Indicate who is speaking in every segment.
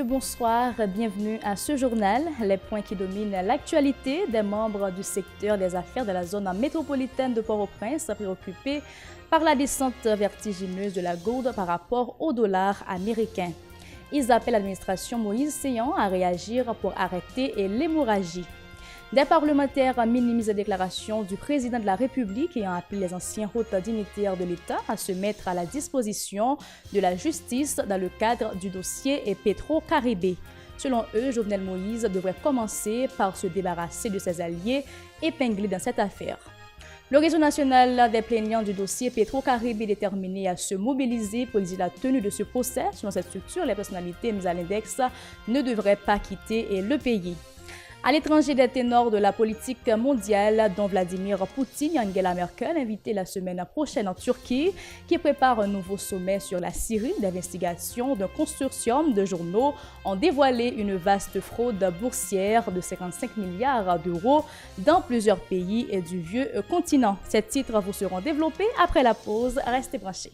Speaker 1: messieurs, bonsoir. Bienvenue à ce journal. Les points qui dominent l'actualité des membres du secteur des affaires de la zone métropolitaine de Port-au-Prince préoccupés par la descente vertigineuse de la gourde par rapport au dollar américain. Ils appellent l'administration Moïse Séan à réagir pour arrêter l'hémorragie. Des parlementaires minimisent les déclarations du président de la République ayant appelé les anciens hauts dignitaires de l'État à se mettre à la disposition de la justice dans le cadre du dossier Petro-Caribé. Selon eux, Jovenel Moïse devrait commencer par se débarrasser de ses alliés épinglés dans cette affaire. Le réseau national des plaignants du dossier Petro-Caribé est déterminé à se mobiliser pour exiger la tenue de ce procès. Selon cette structure, les personnalités mises à l'index ne devraient pas quitter le pays. À l'étranger, des ténors de la politique mondiale, dont Vladimir Poutine et Angela Merkel, invités la semaine prochaine en Turquie, qui prépare un nouveau sommet sur la Syrie. L'investigation d'un consortium de journaux ont dévoilé une vaste fraude boursière de 55 milliards d'euros dans plusieurs pays du vieux continent. Ces titres vous seront développés après la pause. Restez branchés.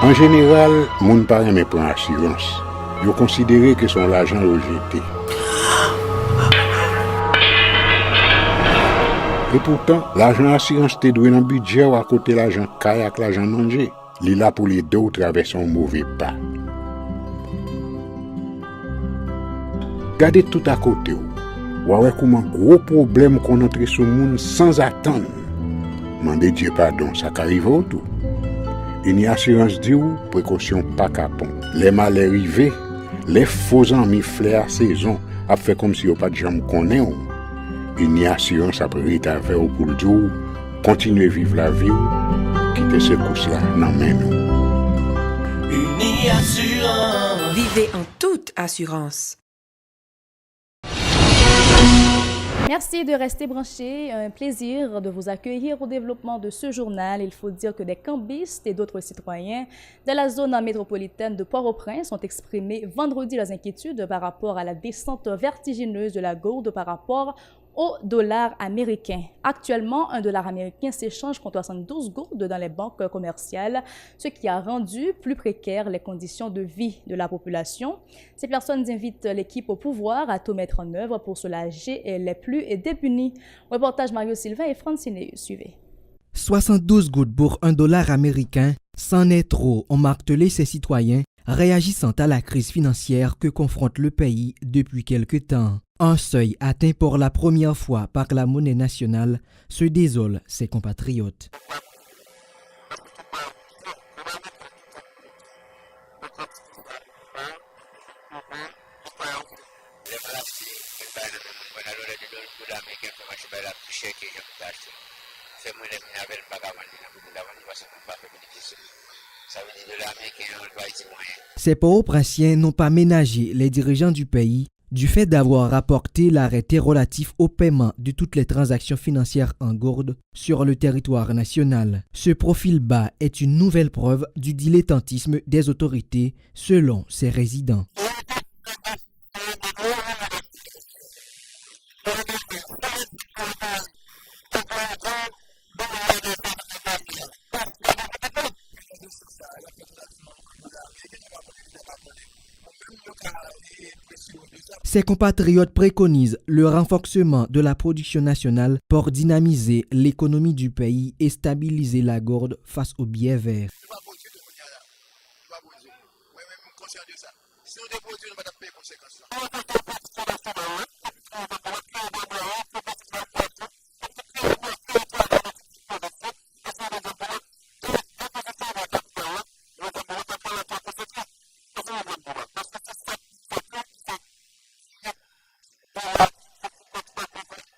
Speaker 2: En général, moun pa reme pran assurance. Yo considéré que son l'argent rejeté. Et pourtant, l'argent assurance te doué dans budget ou à côté l'argent caille avec l'argent mangé. Li là pour les deux traverser un mauvais pas. Gardez tout à côté ou. Ouais comment gros problème qu'on entre sur monde sans attendre. Mandez Dieu pardon, ça qu'arrive au tout. Une assurance dit ou précaution pas capon. Les mal arrivés, les faux amis flair saison a fait comme si on pas de jambe connaît ou. Une assurance après rétaver au pour le dire continuer vivre la vie ou quitter ce course là nan men ou.
Speaker 3: Uni Assurance.
Speaker 4: Vivez en toute assurance.
Speaker 1: Merci de rester branchés. Un plaisir de vous accueillir au développement de ce journal. Il faut dire que des cambistes et d'autres citoyens de la zone métropolitaine de Port-au-Prince ont exprimé vendredi leurs inquiétudes par rapport à la descente vertigineuse de la gourde par rapport au dollar américain. Actuellement, un dollar américain s'échange contre 72 gourdes dans les banques commerciales, ce qui a rendu plus précaires les conditions de vie de la population. Ces personnes invitent l'équipe au pouvoir à tout mettre en œuvre pour soulager les plus dépunis. Reportage Mario Sylvain et Francine, suivez.
Speaker 5: 72 gouttes pour $1 américain, c'en est trop, ont martelé ces citoyens, réagissant à la crise financière que confronte le pays depuis quelque temps. Un seuil atteint pour la première fois par la monnaie nationale se désolent ses compatriotes. Ces Port-au-Prinsiens n'ont pas ménagé les dirigeants du pays du fait d'avoir rapporté l'arrêté relatif au paiement de toutes les transactions financières en gourde sur le territoire national. Ce profil bas est une nouvelle preuve du dilettantisme des autorités selon ces résidents. Ses compatriotes préconisent le renforcement de la production nationale pour dynamiser l'économie du pays et stabiliser la gourde face au biais vert.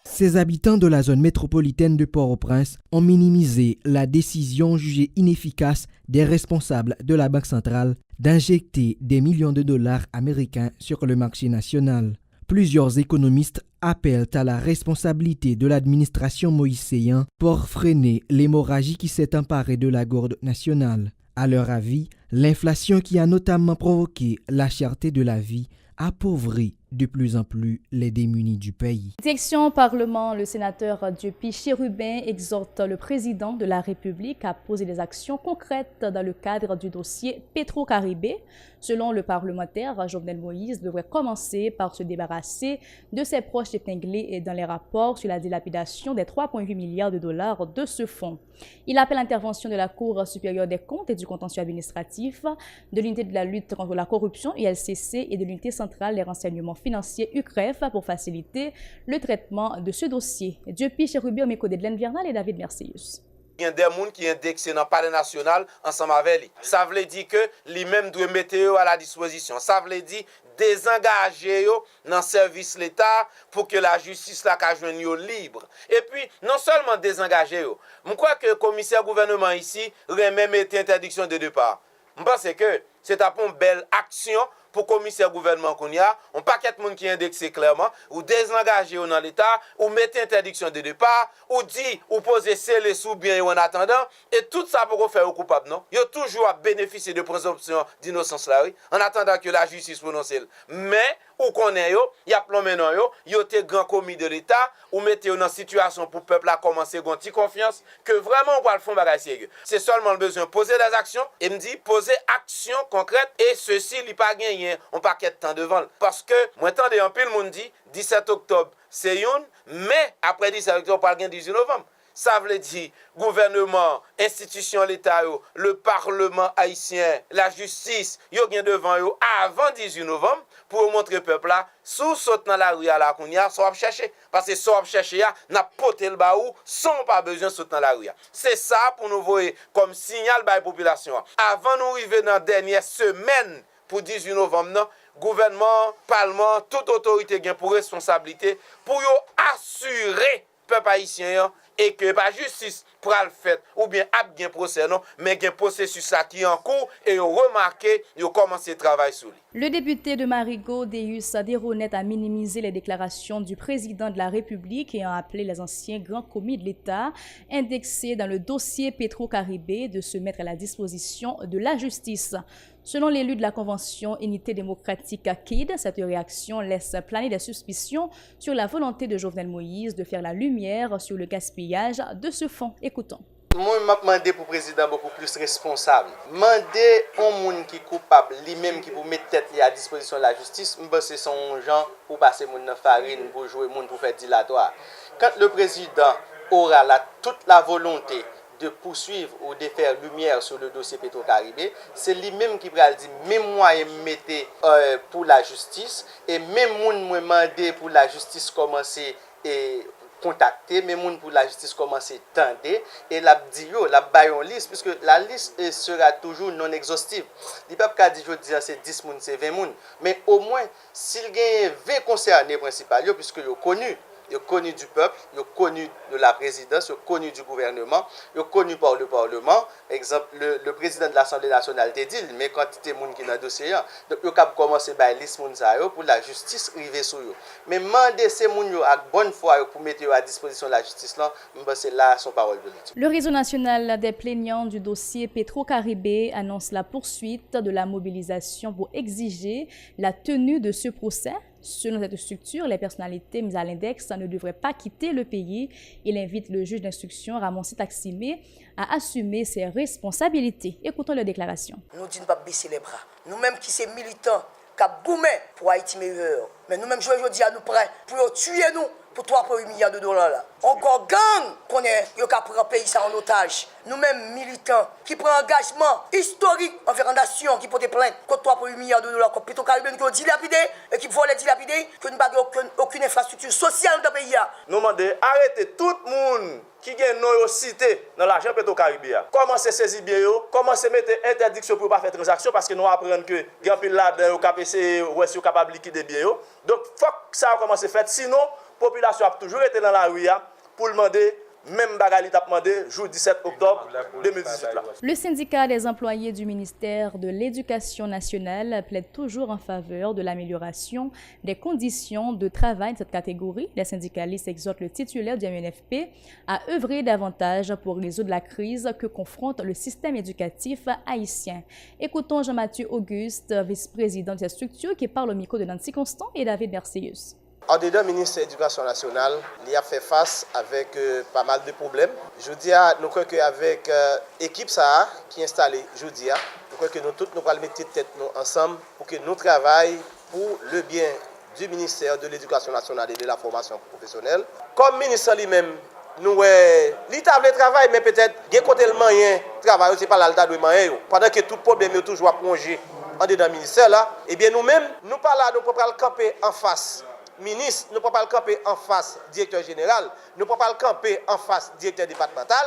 Speaker 5: Ces habitants de la zone métropolitaine de Port-au-Prince ont minimisé la décision jugée inefficace des responsables de la Banque centrale d'injecter des millions de dollars américains sur le marché national. Plusieurs économistes appellent à la responsabilité de l'administration Moïse Séan pour freiner l'hémorragie qui s'est emparée de la gourde nationale. À leur avis, l'inflation qui a notamment provoqué la cherté de la vie appauvrit de plus en plus les démunis du pays.
Speaker 1: Direction Parlement, le sénateur Dieupi Chérubin exhorte le président de la République à poser des actions concrètes dans le cadre du dossier Petro-Caribé. Selon le parlementaire, Jovenel Moïse devrait commencer par se débarrasser de ses proches épinglés dans les rapports sur la dilapidation des 3,8 milliards de dollars de ce fonds. Il appelle l'intervention de la Cour supérieure des comptes et du contentieux administratif, de l'unité de la lutte contre la corruption ULCC et de l'unité centrale des renseignements financiers UCREF pour faciliter le traitement de ce dossier. Dieupi Chérubin, au micro d'Edlène Viernal et David Mercius.
Speaker 6: Il y a des gens qui sont indexés dans le palais national ensemble avec lui. Ça veut dire que lui-même doit mettre à la disposition. Ça veut dire désengager dans le service de l'État pour que la justice la joigne libre. Et puis, non seulement désengager, je crois que le commissaire gouvernement ici remet mettre interdiction de départ. Je pense que c'est une belle action pour le commissaire gouvernement qu'on y a, on paquet de monde qui est indexé clairement, ou désengagé dans l'État, ou mettre interdiction de départ, ou dit, ou poser scellé sous bien en attendant, et tout ça pour faire au coupable, non? Il y a toujours à bénéficier de présomption d'innocence là, oui, en attendant que la justice prononce. Mais, ou qu'on est yo, y a plein maintenant yo, yo te grand commis de l'État, ou mettez dans situation pour le peuple à commencer à avoir confiance, que vraiment on va le faire bagay sérieux. C'est seulement le besoin de poser des actions, et me dit, poser actions concrètes, et ceci, il pas gagné, on paquet de temps devant. Parce que, moi, attendez, un peu le monde dit, 17 octobre, c'est une, mais après 17 octobre, on parle 18 novembre. Ça veut dire gouvernement, institution l'État, le Parlement haïtien, la justice, yo gen devant yo avant 18 novembre pour montrer peuple là, sous saute dans la rue à la kounia, so chercher parce que so chercher n'a poté le baou sans pas besoin sauter dans la rue. C'est ça pour nous voir comme signal par la population. Avant nous arriver dans dernière semaine pour 18 novembre, non, gouvernement, parlement, toute autorité gen pour responsabilité pour yo assurer peuple haïtien et que pas justice pour le fait ou bien ap gen procès non mais gen processus là qui en cours et yo remarqué yo commencé travail sur lui.
Speaker 1: Le député de Marigot, Deus Deronet, a minimisé les déclarations du président de la République et a appelé les anciens grands commis de l'État indexés dans le dossier Petro-Caribé de se mettre à la disposition de la justice. Selon l'élu de la Convention Unité démocratique KID, cette réaction laisse planer des suspicions sur la volonté de Jovenel Moïse de faire la lumière sur le gaspillage de ce fonds. Écoutons.
Speaker 7: Moi, je demandé pour le président beaucoup plus responsable. Demander un monde qui est coupable, lui-même qui peut mettre tête à disposition de la justice, c'est son gens pour passer mon dans farine, pour jouer monde pour faire dilatoire. Quand le président aura toute la volonté de poursuivre ou de faire lumière sur le dossier Petro-Caribé, c'est lui-même qui va dire même moi je mettez pour la justice et même monde moi demander pour la justice commencer et contacter même monde pour la justice commencer tendre et la dit yo la bayon liste puisque la liste sera toujours non exhaustive. Il pas qu'à dire je dis c'est 10 moun c'est 20 moun mais au moins s'il gagne 20 concernés principaux puisque yo connu du peuple, ils sont connus de la présidence, ils sont connus du gouvernement, ils sont connus par le Parlement. Exemple, le président de l'Assemblée nationale te dit, mais quand il y a des gens qui sont dans le dossier, donc ils ont commencé à liste pour la justice arriver sur eux. Mais demander ces gens à bonne foi pour mettre à disposition de la justice, c'est là son parole de l'État.
Speaker 1: Le réseau national des plaignants du dossier Petro-Caribé annonce la poursuite de la mobilisation pour exiger la tenue de ce procès. Selon cette structure, les personnalités mises à l'index ne devraient pas quitter le pays. Il invite le juge d'instruction, Ramon Taksimé, à assumer ses responsabilités. Écoutons leur déclaration.
Speaker 8: Nous disons pas baisser les bras. Nous-mêmes qui sommes militants, qui avons boumé pour Haïti meilleur. Mais nous-mêmes, je dis à nous prêts pour tuer nous pour 3,8 milliards de dollars. Là. Encore gang qu'on est, qui prend le pays ça en otage. Nous-mêmes militants qui prennent engagement historique en nation qui portent plainte contre 3,8 milliards de dollars contre Petro-Caribé qui ont dilapidé et qui volent dilapidé, que nous n'avons aucune infrastructure sociale dans le pays.
Speaker 6: Nous demandons arrêter tout le monde qui gagne nos cités dans l'argent Petro-Caribé. Commencez à saisir bien, commencez à mettre interdiction pour ne pas faire transaction parce que nous apprenons que grand pile là-dedans au KPC ou est capable de liquider bien. Donc faut que ça commence à faire sinon la population a toujours été dans la rue pour demander
Speaker 9: même bagali t'a demandé jour 17 octobre 2018 là.
Speaker 1: Le syndicat des employés du ministère de l'Éducation nationale plaide toujours en faveur de l'amélioration des conditions de travail de cette catégorie. Les syndicalistes exhortent le titulaire du MNFP à œuvrer davantage pour résoudre la crise que confronte le système éducatif haïtien. Écoutons Jean-Mathieu Auguste, vice-président de cette structure, qui parle au micro de Nancy Constant et David Bercéus.
Speaker 10: En dedans, le ministre de l'Éducation nationale, il a fait face avec pas mal de problèmes. Je dis, nous croyons qu'avec l'équipe qui est installée, nous croyons que nous tous nous allons mettre tête ensemble pour que nous travaillions pour le bien du ministère de l'Éducation nationale et de la formation professionnelle. Comme ministre lui-même, nous l'État veut travailler, mais peut-être qu'il côté le moyen travail, c'est pas l'État de moyen. Pendant que tout problème est toujours plongé en dedans du ministère là, eh bien nous-mêmes, nous pas là, nous pouvons pas le camper en face. Ministre, nous ne pouvons pas le camper en face directeur général, nous ne pouvons pas le camper en face directeur départemental,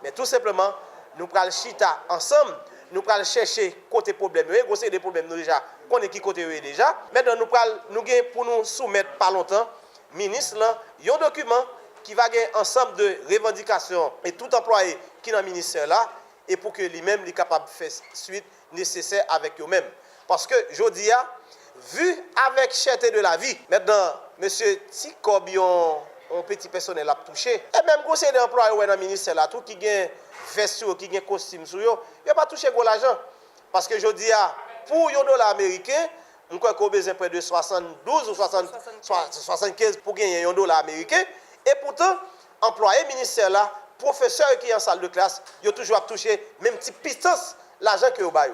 Speaker 10: mais tout simplement, nous prenons le chita ensemble, nous prenons chercher côté problème, c'est des problèmes nous déjà, qu'on est qui côté déjà. Maintenant, nous prenons pour nous soumettre pas longtemps, ministre, là, un document qui va gagner ensemble de revendications et tout employé qui est dans le ministère là, et pour que lui-même soit capable de faire suite nécessaire avec eux-mêmes. Parce que, je dis, vu avec cherté de la vie, maintenant, monsieur Tikobion, un petit personnel a touché, et même conseil d'employé dans le ministère là, tout qui gagne veste, qui gagne costume sur eux, il n'a pas touché gros l'argent. Parce que je dis, pour $1 américain, on croit qu'on a besoin près de 72 ou 75 pour gagner $1 américain. Et pourtant, employé ministère là, professeur qui est en salle de classe, il a toujours touché même petit pitance l'argent que vous avez.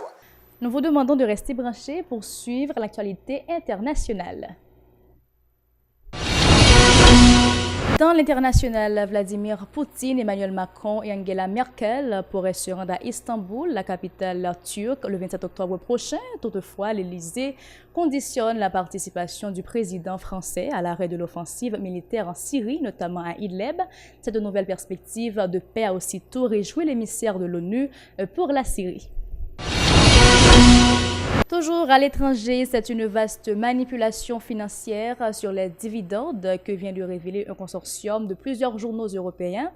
Speaker 1: Nous vous demandons de rester branchés pour suivre l'actualité internationale. Dans l'international, Vladimir Poutine, Emmanuel Macron et Angela Merkel pourraient se rendre à Istanbul, la capitale turque, le 27 octobre prochain. Toutefois, l'Élysée conditionne la participation du président français à l'arrêt de l'offensive militaire en Syrie, notamment à Idlib. Cette nouvelle perspective de paix a aussitôt réjoui l'émissaire de l'ONU pour la Syrie. Toujours à l'étranger, c'est une vaste manipulation financière sur les dividendes que vient de révéler un consortium de plusieurs journaux européens.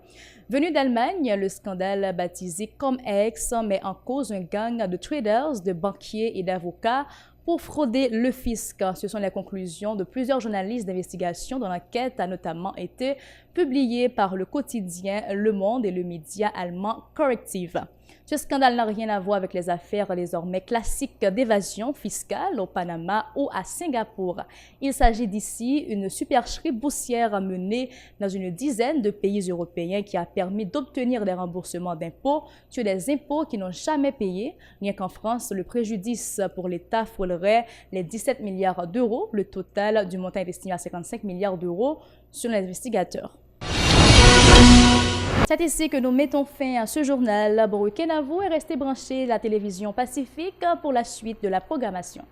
Speaker 1: Venu d'Allemagne, le scandale baptisé CumEx met en cause un gang de traders, de banquiers et d'avocats pour frauder le fisc. Ce sont les conclusions de plusieurs journalistes d'investigation dont l'enquête a notamment été publiée par le quotidien Le Monde et le média allemand Correctiv. Ce scandale n'a rien à voir avec les affaires désormais classiques d'évasion fiscale au Panama ou à Singapour. Il s'agit d'ici une supercherie boursière menée dans une dizaine de pays européens qui a permis d'obtenir des remboursements d'impôts sur des impôts qui n'ont jamais payé. Rien qu'en France, le préjudice pour l'État frôlerait les 17 milliards d'euros. Le total du montant est estimé à 55 milliards d'euros selon les investigateurs. C'est ici que nous mettons fin à ce journal. Bon week-end à vous et restez branchés à la télévision Pacifique pour la suite de la programmation.